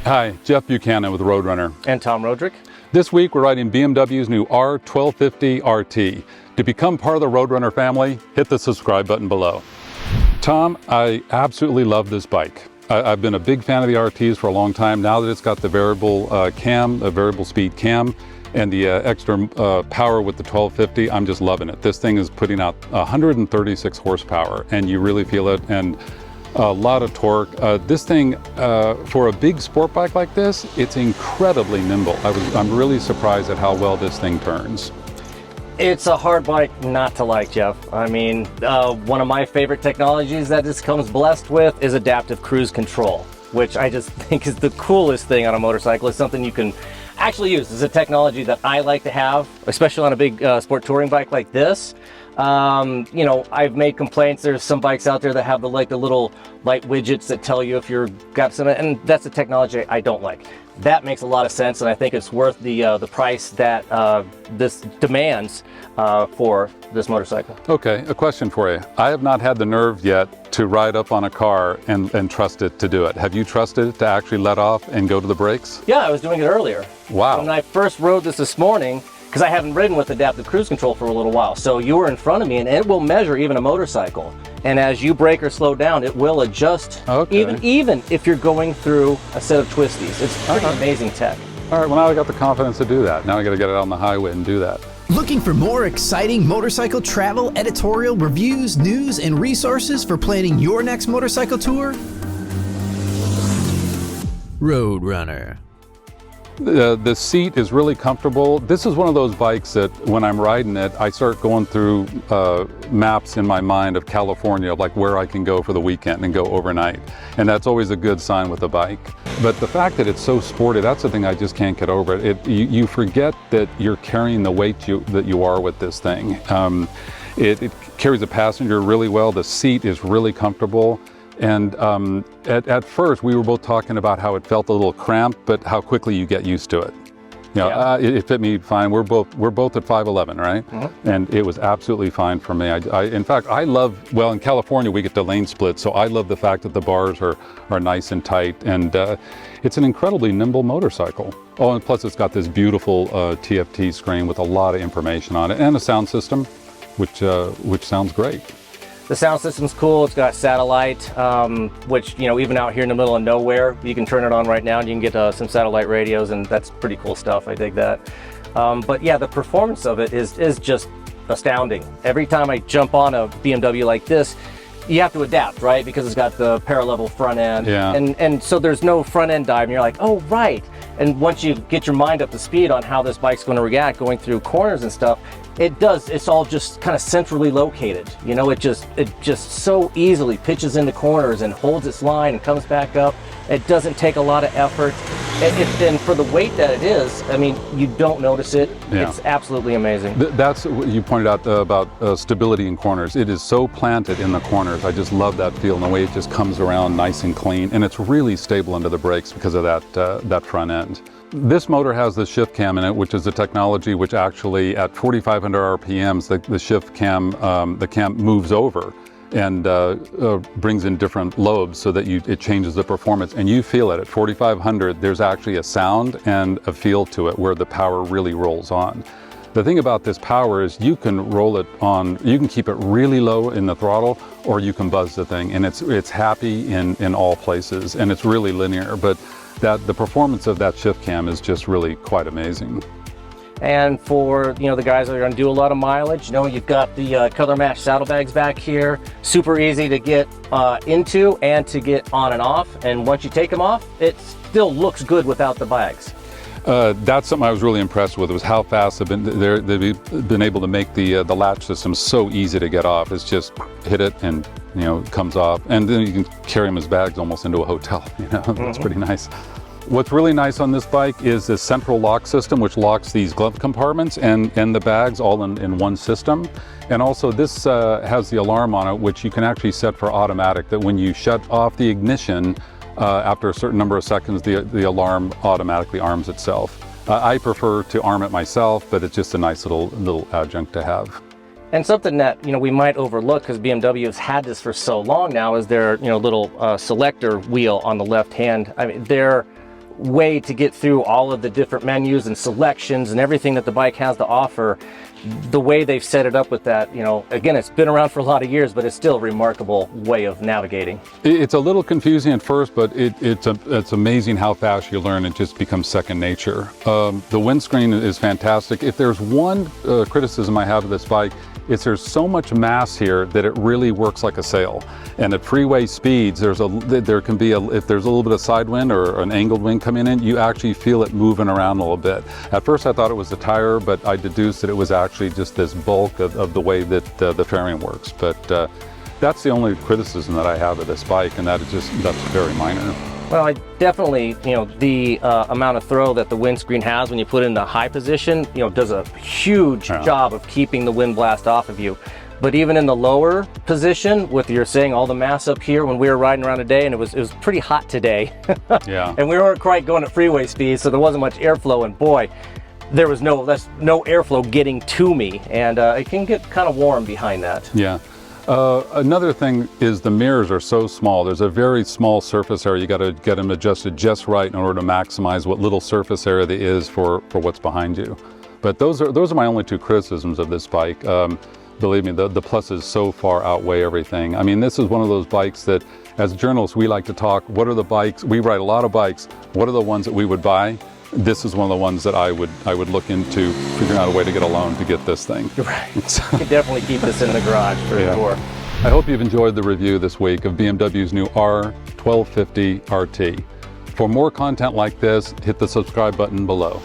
Hi, Jeff Buchanan with RoadRUNNER. And Tom Roderick. This week we're riding BMW's new R1250 RT. To become part of the RoadRUNNER family, hit the subscribe button below. Tom, I absolutely love this bike. I've been a big fan of the RTs for a long time. Now that it's got the variable cam, a variable speed cam, and the extra power with the 1250, I'm just loving it. This thing is putting out 136 horsepower, and you really feel it, and a lot of torque. This thing, for a big sport bike like this, it's incredibly nimble. I'm really surprised at how well this thing turns. It's a hard bike not to like, Jeff. I mean, one of my favorite technologies that this comes blessed with is adaptive cruise control, which I just think is the coolest thing on a motorcycle. It's something you can actually use. It's a technology that I like to have, especially on a big sport touring bike like this. You know, I've made complaints. There's some bikes out there that have the little light widgets that tell you if you're got some, and that's a technology I don't like. That makes a lot of sense, and I think it's worth the price that this demands for this motorcycle. Okay, a question for you. I have not had the nerve yet to ride up on a car and trust it to do it. Have you trusted it to actually let off and go to the brakes? Yeah, I was doing it earlier. Wow. When I first rode this morning, because I haven't ridden with adaptive cruise control for a little while, so you were in front of me, and it will measure even a motorcycle. And as you brake or slow down, it will adjust, okay, even if you're going through a set of twisties. It's pretty amazing tech. All right, well, now I got the confidence to do that. Now I got to get it out on the highway and do that. Looking for more exciting motorcycle travel, editorial, reviews, news, and resources for planning your next motorcycle tour? RoadRUNNER. The seat is really comfortable. This is one of those bikes that when I'm riding it, I start going through maps in my mind of California, like where I can go for the weekend and go overnight. And that's always a good sign with a bike. But the fact that it's so sporty, that's the thing I just can't get over. You forget that you're carrying the weight that you are with this thing. It carries a passenger really well. The seat is really comfortable. And at first, we were both talking about how it felt a little cramped, but how quickly you get used to it. You know, yeah. It fit me fine. We're both at 5'11", right? Mm-hmm. And it was absolutely fine for me. In fact, I love, well, in California, we get the lane split, so I love the fact that the bars are nice and tight, and it's an incredibly nimble motorcycle. Oh, and plus it's got this beautiful TFT screen with a lot of information on it, and a sound system, which sounds great. The sound system's cool. It's got satellite, which, you know, even out here in the middle of nowhere, you can turn it on right now and you can get some satellite radios, and that's pretty cool stuff. I dig that. But yeah, the performance of it is just astounding. Every time I jump on a BMW like this, you have to adapt, right? Because it's got the parallel front end. Yeah. And so there's no front end dive, and you're like, oh, right. And once you get your mind up to speed on how this bike's going to react going through corners and stuff, it's all just kind of centrally located. You know, it just so easily pitches into corners and holds its line and comes back up. It doesn't take a lot of effort. And for the weight that it is, I mean, you don't notice it. Yeah. It's absolutely amazing. That's what you pointed out about stability in corners. It is so planted in the corners. I just love that feel and the way it just comes around nice and clean. And it's really stable under the brakes because of that front end. This motor has the shift cam in it, which is a technology which actually at 4,500 RPMs, the shift cam, the cam moves over and brings in different lobes so that it changes the performance, and you feel it at 4,500. There's actually a sound and a feel to it where the power really rolls on. The thing about this power is you can roll it on, you can keep it really low in the throttle, or you can buzz the thing, and it's happy in all places, and it's really linear. But the performance of that shift cam is just really quite amazing. And for, you know, the guys that are going to do a lot of mileage, you know, you've got the color match saddlebags back here. Super easy to get into and to get on and off. And once you take them off, it still looks good without the bags. That's something I was really impressed with, was how fast they've been able to make the latch system so easy to get off. It's just hit it and, you know, it comes off, and then you can carry them as bags almost into a hotel. You know, that's pretty nice. What's really nice on this bike is this central lock system, which locks these glove compartments and the bags all in one system. And also this has the alarm on it, which you can actually set for automatic, that when you shut off the ignition, after a certain number of seconds, the alarm automatically arms itself. I prefer to arm it myself, but it's just a nice little adjunct to have. And something that, you know, we might overlook, because BMW has had this for so long now, is their, you know, little selector wheel on the left hand. I mean, way to get through all of the different menus and selections and everything that the bike has to offer. The way they've set it up with that, you know, again, it's been around for a lot of years, but it's still a remarkable way of navigating. It's a little confusing at first, but it's amazing how fast you learn. It just becomes second nature. The windscreen is fantastic. If there's one criticism I have of this bike, it's there's so much mass here that it really works like a sail. And at freeway speeds, there can be if there's a little bit of side wind or an angled wind coming in, you actually feel it moving around a little bit. At first I thought it was the tire, but I deduced that it was actually just this bulk of the way that the fairing works. But that's the only criticism that I have of this bike, and that's very minor. Well, I definitely, you know, the amount of throw that the windscreen has when you put it in the high position, you know, does a huge job of keeping the wind blast off of you. But even in the lower position, with you're saying all the mass up here, when we were riding around today, and it was pretty hot today. Yeah. And we weren't quite going at freeway speed, so there wasn't much airflow, and boy, there was no airflow getting to me, and it can get kind of warm behind that. Yeah. Another thing is the mirrors are so small. There's a very small surface area. You got to get them adjusted just right in order to maximize what little surface area there is for what's behind you. But those are my only two criticisms of this bike. Believe me, the pluses so far outweigh everything. I mean, this is one of those bikes that, as journalists, we like to talk. What are the bikes? We ride a lot of bikes. What are the ones that we would buy? This is one of the ones that I would look into figuring out a way to get a loan to get this thing. Right. You can definitely keep this in the garage for sure. I hope you've enjoyed the review this week of BMW's new R1250 RT. For more content like this, hit the subscribe button below.